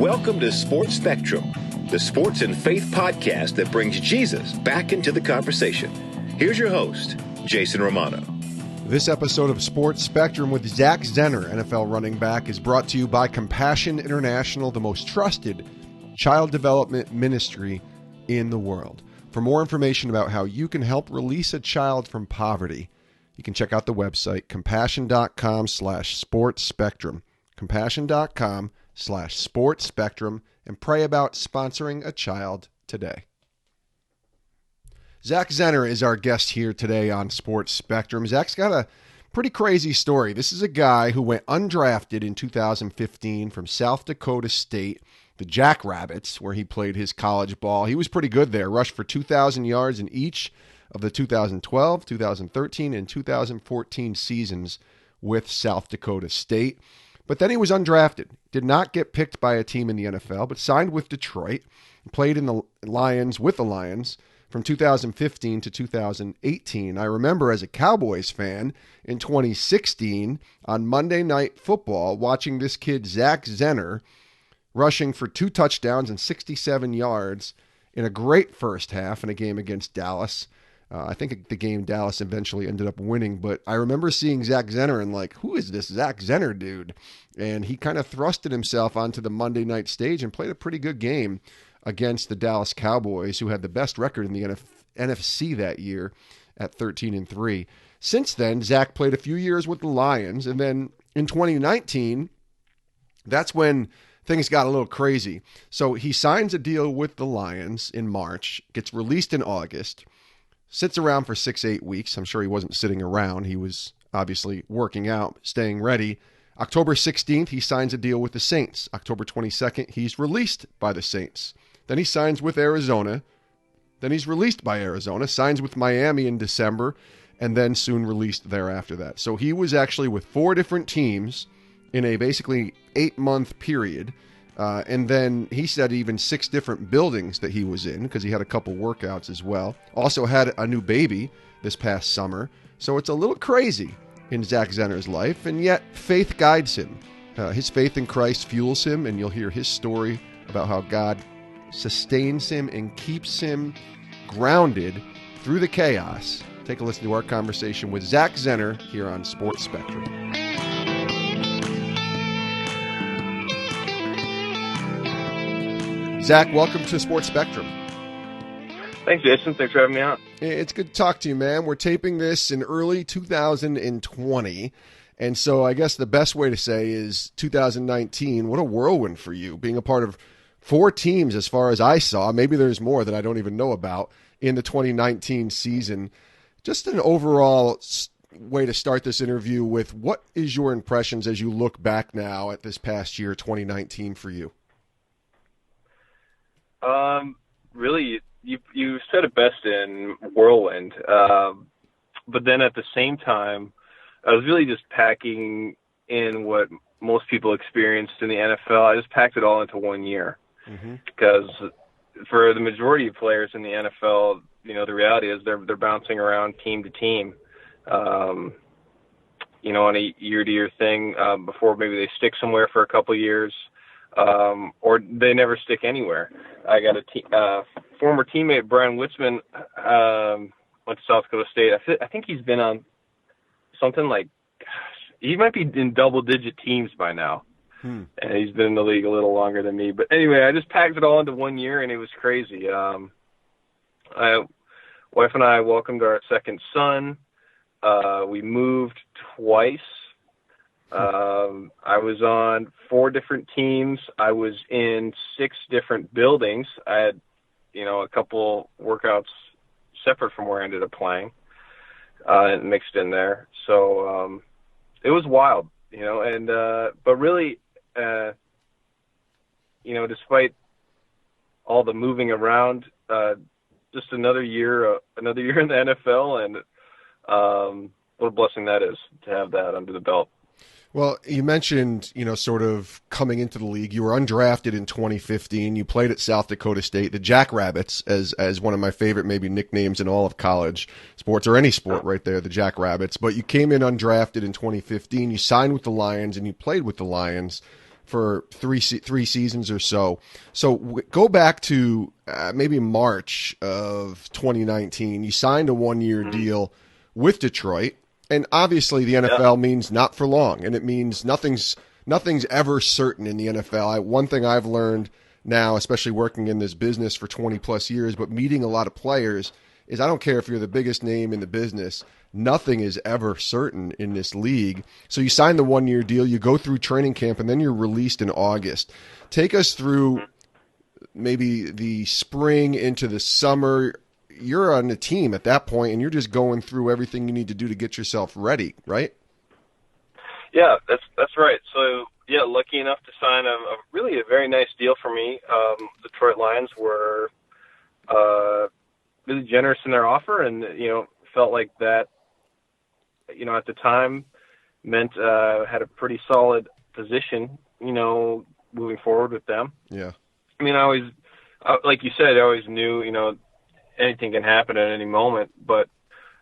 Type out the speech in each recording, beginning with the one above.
Welcome to Sports Spectrum, the sports and faith podcast that brings Jesus back into the conversation. Here's your host, Jason Romano. This episode of Sports Spectrum with Zach Zenner, NFL running back, is brought to you by Compassion International, the most trusted child development ministry in the world. For more information about how you can help release a child from poverty, you can check out the website, compassion.com/sportsspectrum. compassion.com/sportsspectrum, and pray about sponsoring a child today. Zach Zenner is our guest here today on Sports Spectrum. Zach's got a pretty crazy story. This is a guy who went undrafted in 2015 from South Dakota State, the Jackrabbits, where he played his college ball. He was pretty good there, rushed for 2,000 yards in each of the 2012, 2013, and 2014 seasons with South Dakota State. But then he was undrafted, did not get picked by a team in the NFL, but signed with Detroit, played in the Lions with the Lions from 2015 to 2018. I remember as a Cowboys fan in 2016 on Monday Night Football watching this kid, Zach Zenner, rushing for 2 touchdowns and 67 yards in a great first half in a game against Dallas. I think the game Dallas eventually ended up winning, but I remember seeing Zach Zenner and like, who is this Zach Zenner dude? And he kind of thrusted himself onto the Monday night stage and played a pretty good game against the Dallas Cowboys, who had the best record in the NFC that year at 13-3. Since then, Zach played a few years with the Lions, and then in 2019, that's when things got a little crazy. So he signs a deal with the Lions in March, gets released in August, sits around for 6-8 weeks. I'm sure he wasn't sitting around. He was obviously working out, staying ready. October 16th, he signs a deal with the Saints. October 22nd, he's released by the Saints. Then he signs with Arizona. Then he's released by Arizona, signs with Miami in December, and then soon released thereafter that. So he was actually with 4 different teams in a basically 8-month period. And then he said even 6 different buildings that he was in because he had a couple workouts as well. Also had a new baby this past summer. So it's a little crazy in Zach Zenner's life, and yet faith guides him. His faith in Christ fuels him, and you'll hear his story about how God sustains him and keeps him grounded through the chaos. Take a listen to our conversation with Zach Zenner here on Sports Spectrum. Zach, welcome to Sports Spectrum. Thanks, Jason. Thanks for having me on. It's good to talk to you, man. We're taping this in early 2020, and so I guess the best way to say is 2019. What a whirlwind for you, being a part of 4 teams as far as I saw. Maybe there's more that I don't even know about in the 2019 season. Just an overall way to start this interview with, what is your impressions as you look back now at this past year, 2019, for you? Really, you said it best in whirlwind. But then at the same time, I was really just packing in what most people experienced in the NFL. I just packed it all into 1 year. Because for the majority of players in the NFL, you know, the reality is they're bouncing around team to team, on a year-to-year thing, before maybe they stick somewhere for a couple of years. Or they never stick anywhere. I got a former teammate, Brian Witzman, went to South Dakota State. I think he's been on something like, he might be in double-digit teams by now. And he's been in the league a little longer than me. But anyway, I just packed it all into 1 year, and it was crazy. My wife and I welcomed our second son. We moved twice. I was on 4 different teams. I was in 6 different buildings. I had, a couple workouts separate from where I ended up playing, and mixed in there. So, it was wild, but really, despite all the moving around, just another year in the NFL, and what a blessing that is to have that under the belt. Well, you mentioned, sort of coming into the league. You were undrafted in 2015. You played at South Dakota State, the Jackrabbits, as one of my favorite maybe nicknames in all of college sports, or any sport right there, the Jackrabbits. But you came in undrafted in 2015. You signed with the Lions, and you played with the Lions for three seasons or so. So go back to maybe March of 2019. You signed a 1-year deal with Detroit, and obviously the NFL means not for long, and it means nothing's ever certain in the NFL. One thing I've learned now, especially working in this business for 20 plus years, but meeting a lot of players, is I don't care if you're the biggest name in the business, nothing is ever certain in this league. So you sign the 1-year deal, you go through training camp, and then you're released in August. Take us through maybe the spring into the summer. You're on the team at that point, and you're just going through everything you need to do to get yourself ready, right? Yeah, that's right. So, yeah, lucky enough to sign a really very nice deal for me. Detroit Lions were really generous in their offer, and felt like that. At the time, meant had a pretty solid position. Moving forward with them. Yeah. I mean, like you said, I always knew anything can happen at any moment. But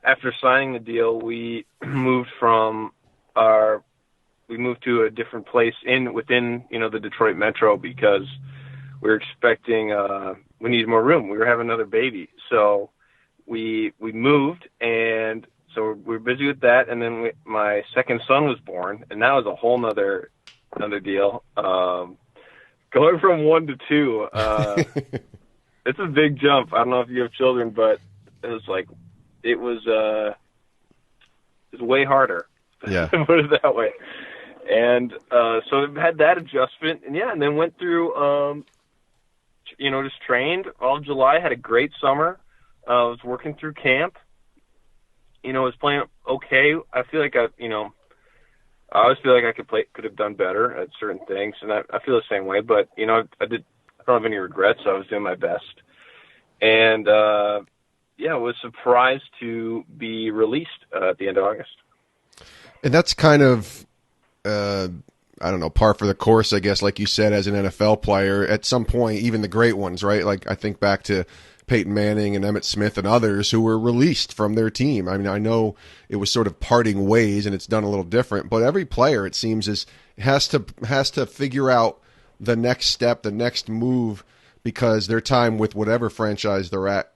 after signing the deal, we moved to a different place within the Detroit metro because we were expecting we needed more room. We were having another baby, so we moved, and so we were busy with that. And then my second son was born, and that was a whole nother deal. Going from 1 to 2, it's a big jump. I don't know if you have children, but it was way harder. Yeah. To put it that way. And so I had that adjustment, and then went through, just trained all of July, had a great summer. I was working through camp, was playing okay. I feel like I always feel like could have done better at certain things, and I feel the same way, but, I don't have any regrets, so I was doing my best. And, was surprised to be released at the end of August. And that's kind of, par for the course, I guess, like you said, as an NFL player. At some point, even the great ones, right? Like I think back to Peyton Manning and Emmitt Smith and others who were released from their team. I mean, I know it was sort of parting ways and it's done a little different, but every player, it seems, has to figure out the next step, the next move, because their time with whatever franchise they're at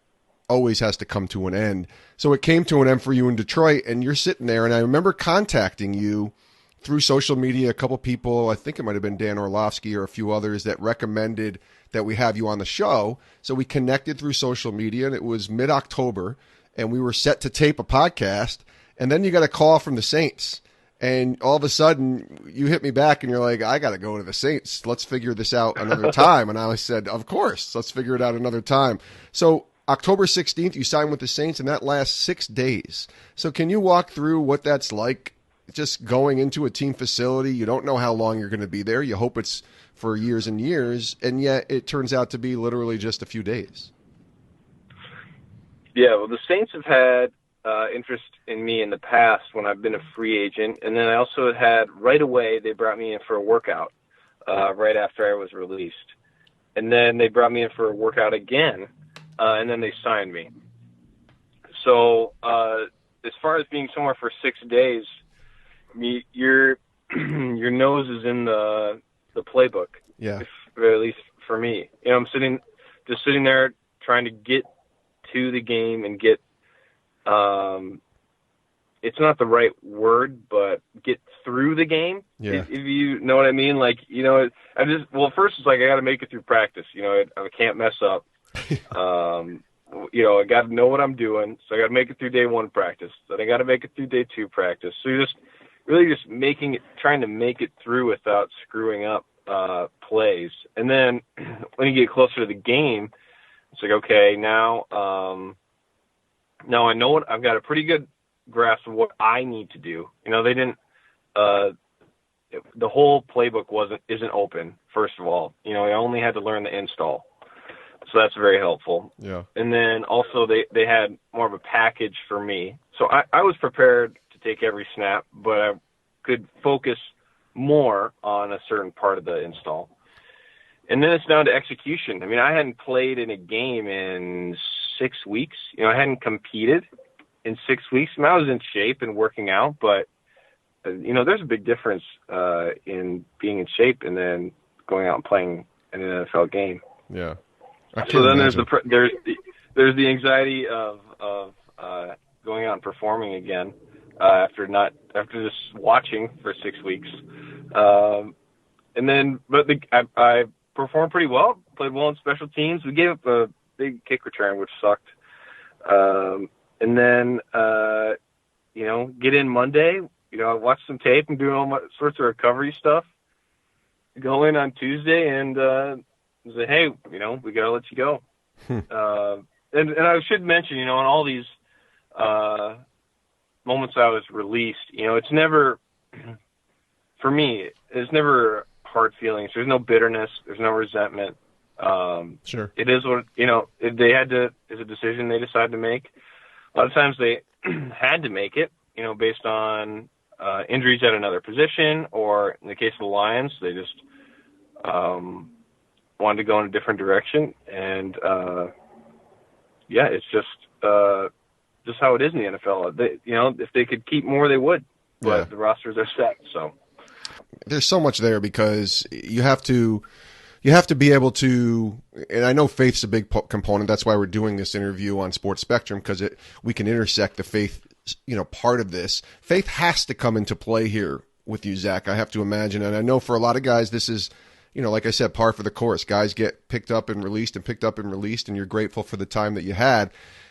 always has to come to an end. So it came to an end for you in Detroit, and you're sitting there, and I remember contacting you through social media. A couple people, I think it might have been Dan Orlovsky or a few others, that recommended that we have you on the show. So we connected through social media, and it was mid-October, and we were set to tape a podcast, and then you got a call from the Saints. And all of a sudden, you hit me back, and you're like, I got to go to the Saints. Let's figure this out another time. And I said, of course, let's figure it out another time. So October 16th, you signed with the Saints, and that lasts 6 days. So can you walk through what that's like, just going into a team facility? You don't know how long you're going to be there. You hope it's for years and years, and yet it turns out to be literally just a few days. Yeah, well, the Saints have had interest in me in the past when I've been a free agent, and then I also had right away, they brought me in for a workout right after I was released. And then they brought me in for a workout again, and then they signed me. So as far as being somewhere for 6 days, your nose is in the playbook. Yeah. At least for me. I'm sitting there trying to get to the game and get it's not the right word, but get through the game. Yeah. If you know what I mean? First it's like I got to make it through practice. I can't mess up. I got to know what I'm doing, so I got to make it through day 1 practice. Then I got to make it through day 2 practice. So you're just really trying to make it through without screwing up plays. And then when you get closer to the game, it's like, okay, now I know I've got a pretty good grasp of what I need to do. They didn't. The whole playbook isn't open. First of all, I only had to learn the install. So that's very helpful. Yeah. And then also they had more of a package for me. So I was prepared to take every snap, but I could focus more on a certain part of the install. And then it's down to execution. I mean, I hadn't played in a game in 6 weeks. I hadn't competed in 6 weeks. I was in shape and working out, but there's a big difference in being in shape and then going out and playing in an NFL game. Yeah. So then there's the anxiety of going out and performing again after just watching for 6 weeks, and then I performed pretty well, played well in special teams. We gave up a big kick return, which sucked, and then get in Monday. I watch some tape and do all my sorts of recovery stuff. Go in on Tuesday and say, hey, we gotta let you go. And I should mention, in all these moments I was released, it's never, for me, it's never hard feelings. There's no bitterness. There's no resentment. Sure. It is what, it's a decision they decided to make. A lot of times they had to make it, based on injuries at another position, or in the case of the Lions, they just wanted to go in a different direction. And, it's just how it is in the NFL. They, if they could keep more, they would, but the rosters are set. So there's so much there because you have to be able to, and I know faith's a big component. That's why we're doing this interview on Sports Spectrum, because we can intersect the faith, part of this. Faith has to come into play here with you, Zach. I have to imagine, and I know for a lot of guys, this is, like I said, par for the course. Guys get picked up and released, and you're grateful for the time that you had.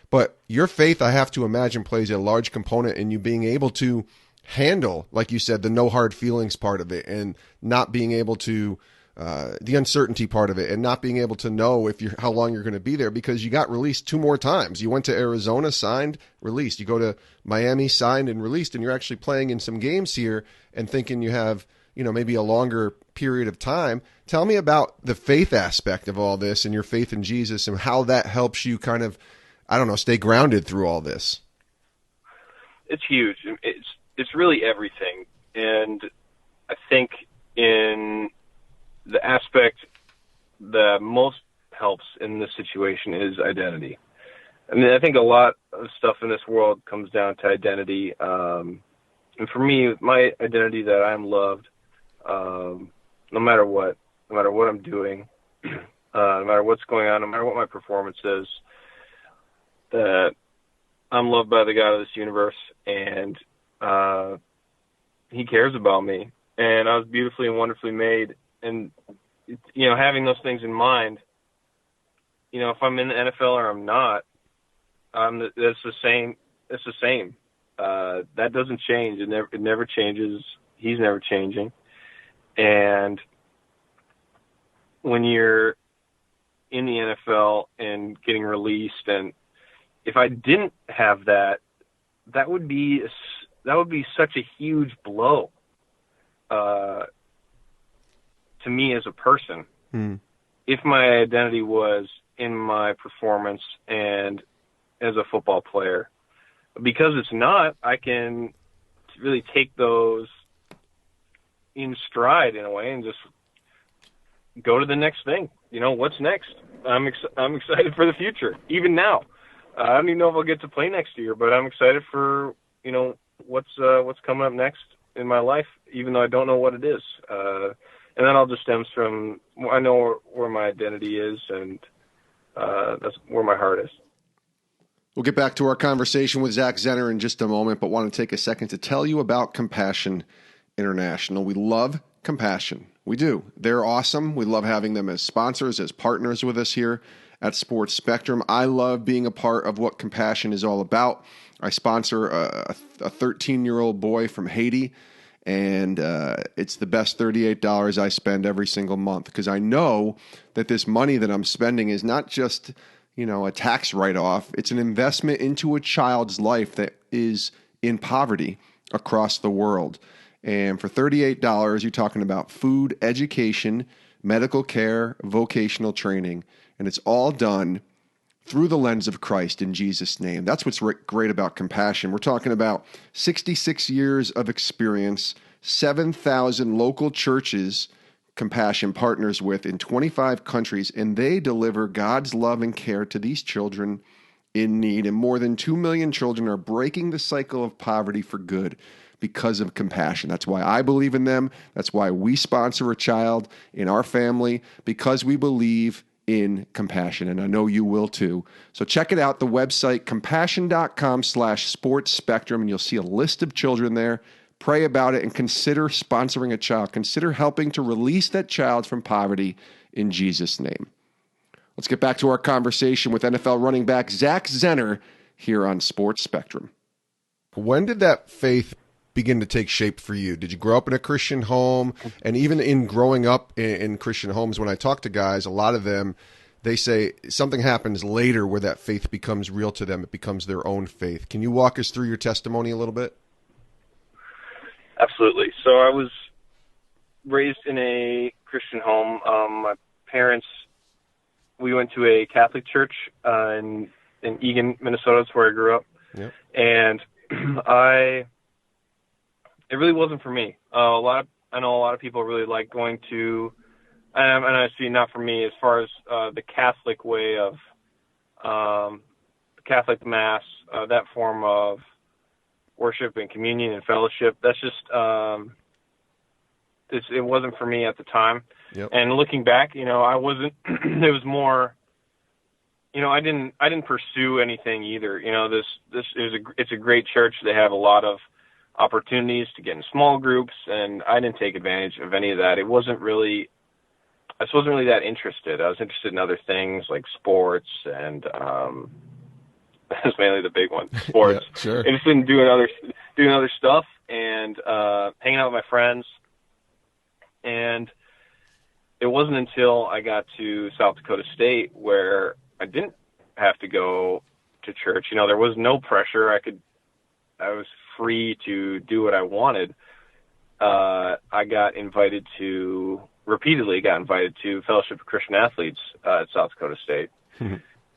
But your faith, I have to imagine, plays a large component in you being able to handle, like you said, the no hard feelings part of it, and not being able to, the uncertainty part of it, and not being able to know how long you're going to be there, because you got released 2 more times. You went to Arizona, signed, released. You go to Miami, signed and released, and you're actually playing in some games here and thinking you have, maybe a longer period of time. Tell me about the faith aspect of all this and your faith in Jesus and how that helps you kind of, stay grounded through all this. It's huge. It's really everything. And I think in the aspect that most helps in this situation is identity. I mean, I think a lot of stuff in this world comes down to identity. And for me, my identity that I'm loved, no matter what I'm doing, no matter what's going on, no matter what my performance is, that I'm loved by the God of this universe, and he cares about me, and I was beautifully and wonderfully made. And, having those things in mind, if I'm in the NFL or I'm not, that's the same. It's the same. That doesn't change. It never changes. He's never changing. And when you're in the NFL and getting released, and if I didn't have that, that would be such a huge blow to me as a person. If my identity was in my performance and as a football player. Because it's not, I can really take those in stride in a way and just go to the next thing. What's next? I'm excited for the future, even now. I don't even know if I'll get to play next year, but I'm excited for, what's coming up next in my life, even though I don't know what it is. And that all just stems from, I know where my identity is, and that's where my heart is. We'll get back to our conversation with Zach Zenner in just a moment, but want to take a second to tell you about Compassion International. We love Compassion. We do. They're awesome. We love having them as sponsors, as partners with us here at Sports Spectrum. I love being a part of what Compassion is all about. I sponsor a 13-year-old boy from Haiti, and it's the best $38 I spend every single month, because I know that this money that I'm spending is not just, a tax write-off. It's an investment into a child's life that is in poverty across the world. And for $38, you're talking about food, education, medical care, vocational training, and it's all done through the lens of Christ in Jesus' name. That's what's great about Compassion. We're talking about 66 years of experience, 7,000 local churches Compassion partners with in 25 countries, and they deliver God's love and care to these children in need. And more than 2 million children are breaking the cycle of poverty for good because of compassion. That's why I believe in them. That's why we sponsor a child in our family, because we believe in compassion, and I know you will too. So check it out, the website, compassion.com/sports spectrum, and you'll see a list of children there. Pray about it and consider sponsoring a child. Consider helping to release that child from poverty in Jesus' name. Let's get back to our conversation with NFL running back Zach Zenner here on Sports Spectrum. When did that faith begin to take shape for you? Did you grow up in a Christian home? And even in growing up in Christian homes, when I talk to guys, a lot of them, they say something happens later where that faith becomes real to them. It becomes their own faith. Can you walk us through your testimony a little bit? Absolutely. So I was raised in a Christian home. My parents, we went to a Catholic church in Eagan, Minnesota. That's where I grew up. Yep. And it really wasn't for me. I know a lot of people really like going to, and I see not for me as far as the Catholic way of Catholic Mass, that form of worship and communion and fellowship. That's just it wasn't for me at the time. Yep. And looking back, I wasn't. It was more. I didn't pursue anything either. It's a great church. They have a lot of opportunities to get in small groups, and I didn't take advantage of any of that. I wasn't really that interested. I was interested in other things like sports, and that's mainly the big one, sports. Yeah, sure. Interested in doing other stuff and hanging out with my friends. And it wasn't until I got to South Dakota State where I didn't have to go to church. There was no pressure. I was free to do what I wanted. I repeatedly got invited to Fellowship of Christian Athletes at South Dakota State.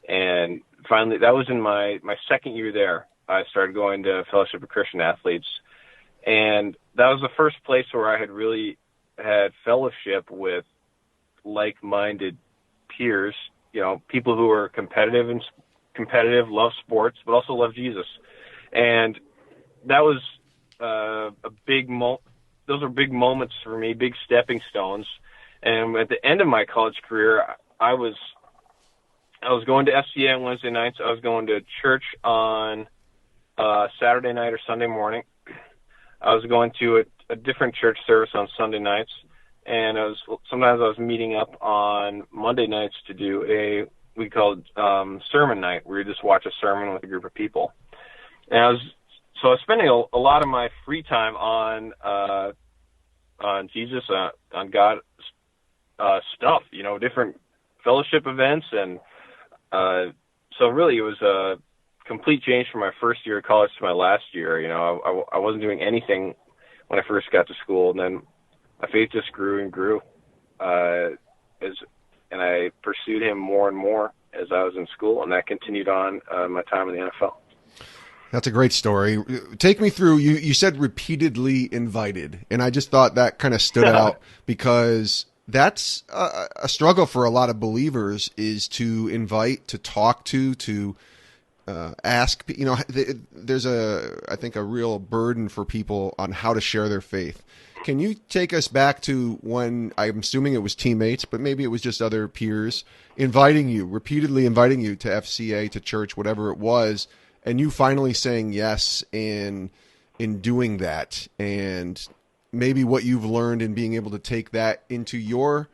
And finally, that was in my second year there. I started going to Fellowship of Christian Athletes. And that was the first place where I had really had fellowship with like-minded peers, people who are competitive, love sports, but also love Jesus. And that was those were big moments for me, big stepping stones. And at the end of my college career, I was going to FCA on Wednesday nights. I was going to church on Saturday night or Sunday morning. I was going to a different church service on Sunday nights, and sometimes I was meeting up on Monday nights to do we called sermon night, where you just watch a sermon with a group of people. And I was spending a lot of my free time on Jesus, on God stuff, different fellowship events, and so really it was a complete change from my first year of college to my last year. I wasn't doing anything when I first got to school, and then my faith just grew and grew, and I pursued him more and more as I was in school, and that continued on my time in the NFL. That's a great story. Take me through, you said repeatedly invited, and I just thought that kind of stood out because that's a struggle for a lot of believers, is to invite, to talk to ask. There's I think a real burden for people on how to share their faith. Can you take us back to when, I'm assuming it was teammates, but maybe it was just other peers, repeatedly inviting you to FCA, to church, whatever it was, and you finally saying yes in doing that, and maybe what you've learned in being able to take that into your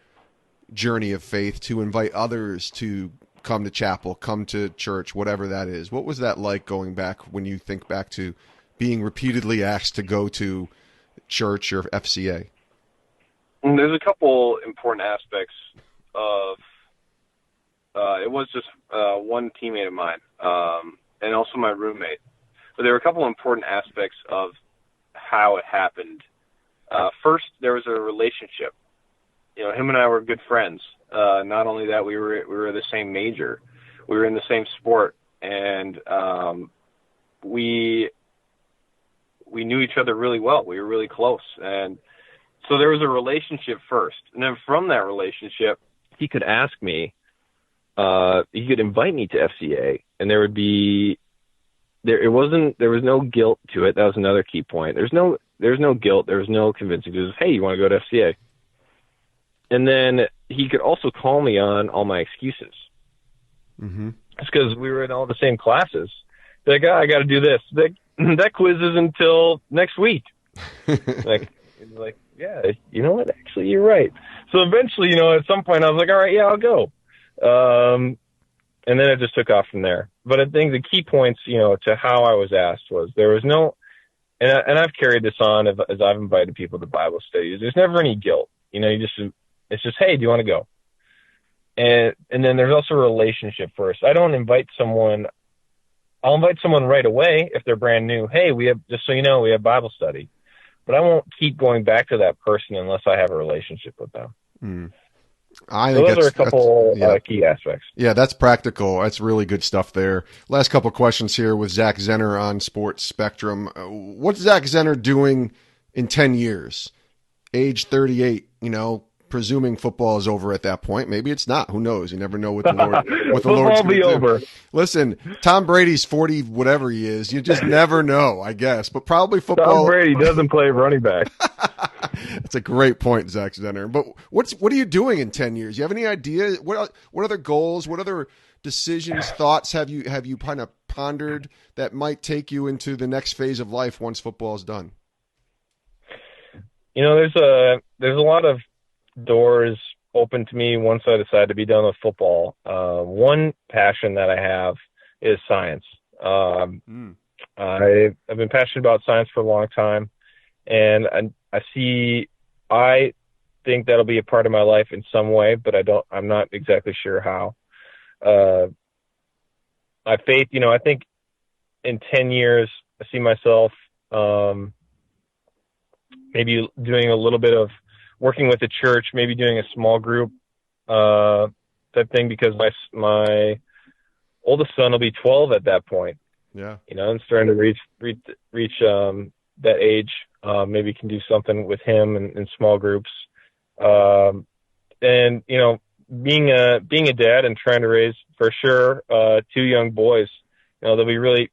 journey of faith to invite others to come to chapel, come to church, whatever that is. What was that like going back when you think back to being repeatedly asked to go to church or FCA? There's a couple important aspects of it was just one teammate of mine, and also my roommate. But there were a couple important aspects of how it happened. First, there was a relationship. Him and I were good friends. Not only that, we were the same major. We were in the same sport, and we knew each other really well. We were really close. And so there was a relationship first. And then from that relationship, he could ask me, he could invite me to FCA, and there would be there was no guilt to it. That was another key point. There's no guilt. There was no convincing. It was, hey, you want to go to FCA? And then he could also call me on all my excuses. Mm-hmm. It's because we were in all the same classes. Like, I got to do this. That quiz is until next week. like, yeah, you know what? Actually, you're right. So eventually, at some point I was like, all right, yeah, I'll go. And then it just took off from there. But I think the key points, to how I was asked was there was no, and I've carried this on as I've invited people to Bible studies. There's never any guilt. It's just, hey, do you want to go? And then there's also a relationship first. I don't invite someone. I'll invite someone right away if they're brand new. Hey, just so you know, we have Bible study. But I won't keep going back to that person unless I have a relationship with them. Mm. Those are a couple key aspects. Yeah, that's practical. That's really good stuff there. Last couple questions here with Zach Zenner on Sports Spectrum. What's Zach Zenner doing in 10 years? Age 38, presuming football is over at that point. Maybe it's not. Who knows? You never know what the Lord Lord's going to do. Over. Listen, Tom Brady's 40, whatever he is. You just never know, I guess. But probably football. Tom Brady doesn't play running back. That's a great point, Zach Zenner. But what are you doing in 10 years? You have any idea? What other goals? What other decisions, thoughts have you kind of pondered that might take you into the next phase of life once football is done? There's a lot of doors open to me once I decide to be done with football. One passion that I have is science. I've been passionate about science for a long time, and I think that'll be a part of my life in some way, but I'm not exactly sure how. I think in 10 years, I see myself maybe doing a little bit of working with the church, maybe doing a small group type thing, because my oldest son will be 12 at that point. Yeah. And starting to reach that age. Maybe can do something with him in small groups. And being a dad and trying to raise, for sure, 2 young boys, they'll be really,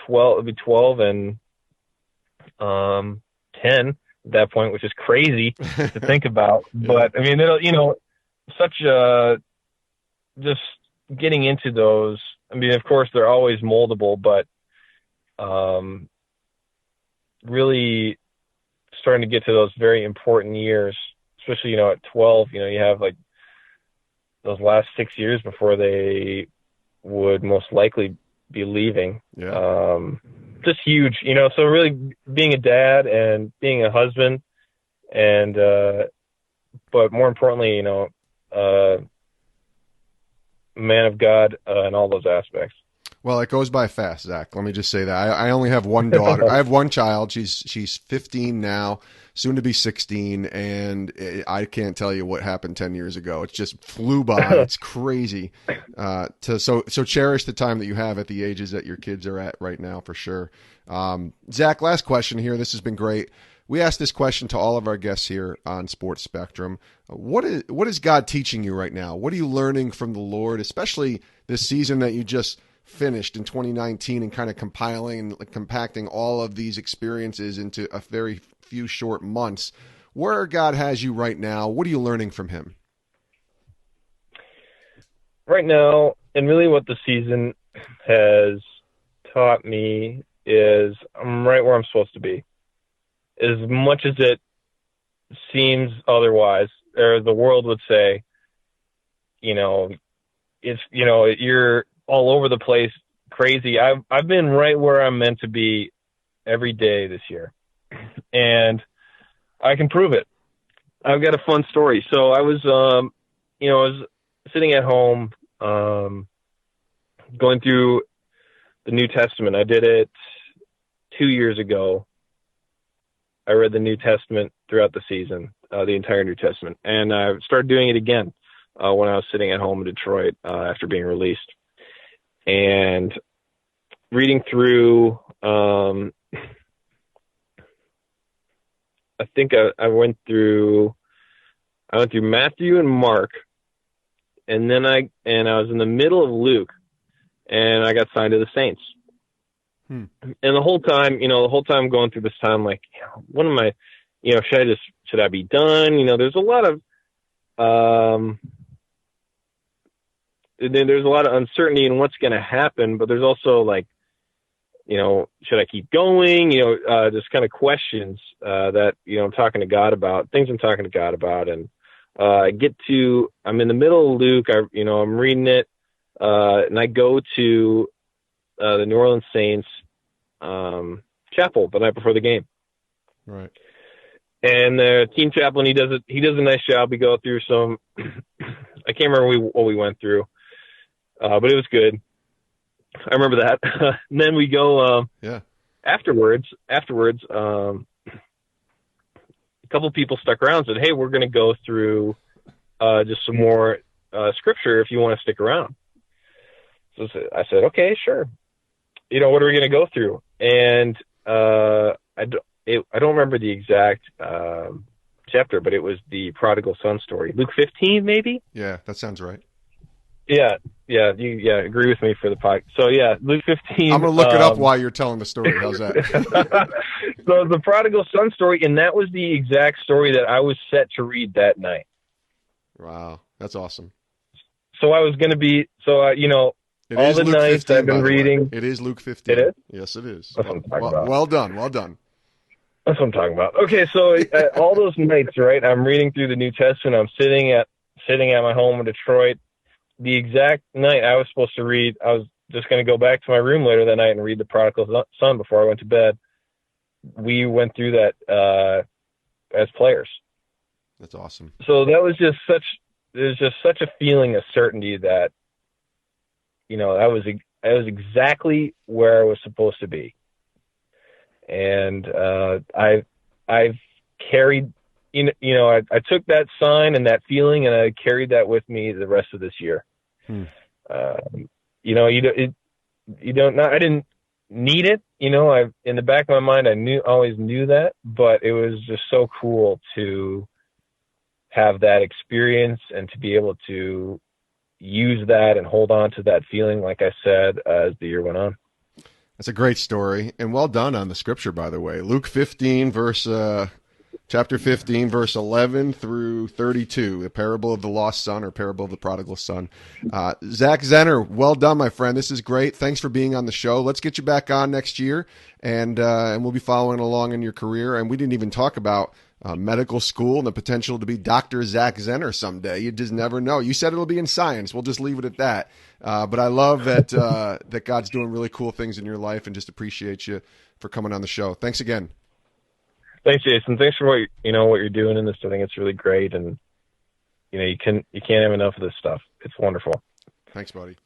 12 and 10 at that point, which is crazy to think about. Yeah. But I mean, it'll, just getting into those. I mean, of course, they're always moldable, but really starting to get to those very important years, especially, at 12, you have like those last 6 years before they would most likely be leaving. Yeah. Just huge, so really being a dad and being a husband and, but more importantly, man of God, and all those aspects. Well, it goes by fast, Zach. Let me just say that. I only have one daughter. I have one child. She's 15 now, soon to be 16, and I can't tell you what happened 10 years ago. It just flew by. It's crazy. So cherish the time that you have at the ages that your kids are at right now, for sure. Zach, last question here. This has been great. We ask this question to all of our guests here on Sports Spectrum. What is God teaching you right now? What are you learning from the Lord, especially this season that you just finished in 2019, and kind of compiling and compacting all of these experiences into a very few short months? Where God has you right now, what are you learning from him? Right now, and really what the season has taught me, is I'm right where I'm supposed to be. As much as it seems otherwise, or the world would say, you're all over the place, crazy. I've been right where I'm meant to be every day this year, and I can prove it. I've got a fun story. So I was sitting at home, going through the New Testament. I did it 2 years ago. I read the New Testament throughout the season, the entire New Testament, and I started doing it again when I was sitting at home in Detroit after being released. And reading through, I think I went through Matthew and Mark, and then I was in the middle of Luke, and I got signed to the Saints. And the whole time going through this time, like, what am I, should I be done? There's a lot of, there's a lot of uncertainty in what's going to happen, but there's also like, should I keep going? Just kind of questions, that, I'm talking to God about, things I'm talking to God about. And, I'm in the middle of Luke, I'm reading it, and I go to, the New Orleans Saints, chapel the night before the game. Right. And the team chaplain, he does a nice job. We go through some, I can't remember what we went through, but it was good. I remember that. And then we go, afterwards, a couple people stuck around and said, "Hey, we're going to go through, just some more, scripture if you want to stick around." So I said, "Okay, sure." What are we going to go through? And, I don't remember the exact, chapter, but it was the prodigal son story. Luke 15, maybe? Yeah, that sounds right. Yeah. You agree with me for the podcast. So, Luke 15. I'm going to look it up while you're telling the story. How's that? So, the prodigal son story, and that was the exact story that I was set to read that night. Wow, that's awesome. So, I was going to be, it all is the Luke nights 15, I've been reading. It is Luke 15. It is? Yes, it is. That's what I'm talking about. Well done. That's what I'm talking about. Okay, so all those nights, right? I'm reading through the New Testament. I'm sitting at my home in Detroit. The exact night I was supposed to read, I was just going to go back to my room later that night and read the Prodigal Son before I went to bed. We went through that as players. That's awesome. So that was just such a feeling of certainty that, I was exactly where I was supposed to be. And I've carried, I took that sign and that feeling, and I carried that with me the rest of this year. I didn't need it. In the back of my mind, I always knew that, but it was just so cool to have that experience and to be able to use that and hold on to that feeling, like I said, as the year went on. That's a great story, and well done on the scripture, by the way. Luke 15, chapter 15, verse 11 through 32, the parable of the lost son, or parable of the prodigal son. Zach Zenner, well done, my friend. This is great. Thanks for being on the show. Let's get you back on next year, and we'll be following along in your career. And we didn't even talk about medical school and the potential to be Dr. Zach Zenner someday. You just never know. You said it'll be in science. We'll just leave it at that. But I love that that God's doing really cool things in your life, and just appreciate you for coming on the show. Thanks again. Thanks, Jason. Thanks for what you're doing in this. I think it's really great, and you can't have enough of this stuff. It's wonderful. Thanks, buddy.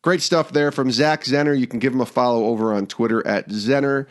Great stuff there from Zach Zenner. You can give him a follow over on Twitter at Zenner31.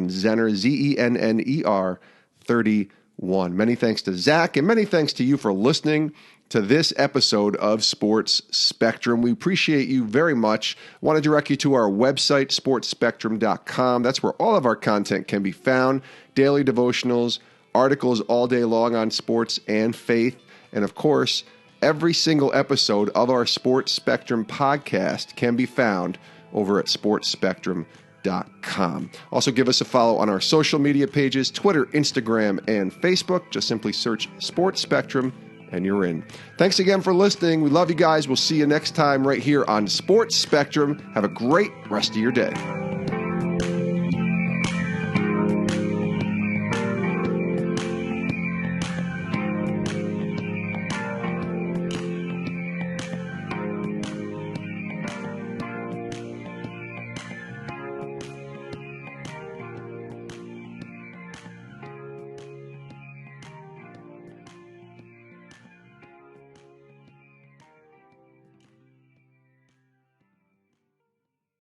Zenner, Zenner 31. Many thanks to Zach, and many thanks to you for listening to this episode of Sports Spectrum. We appreciate you very much. I want to direct you to our website, sportspectrum.com. That's where all of our content can be found. Daily devotionals, articles all day long on sports and faith. And of course, every single episode of our Sports Spectrum podcast can be found over at sportspectrum.com. Also, give us a follow on our social media pages, Twitter, Instagram, and Facebook. Just simply search Sports Spectrum and you're in. Thanks again for listening. We love you guys. We'll see you next time right here on Sports Spectrum. Have a great rest of your day.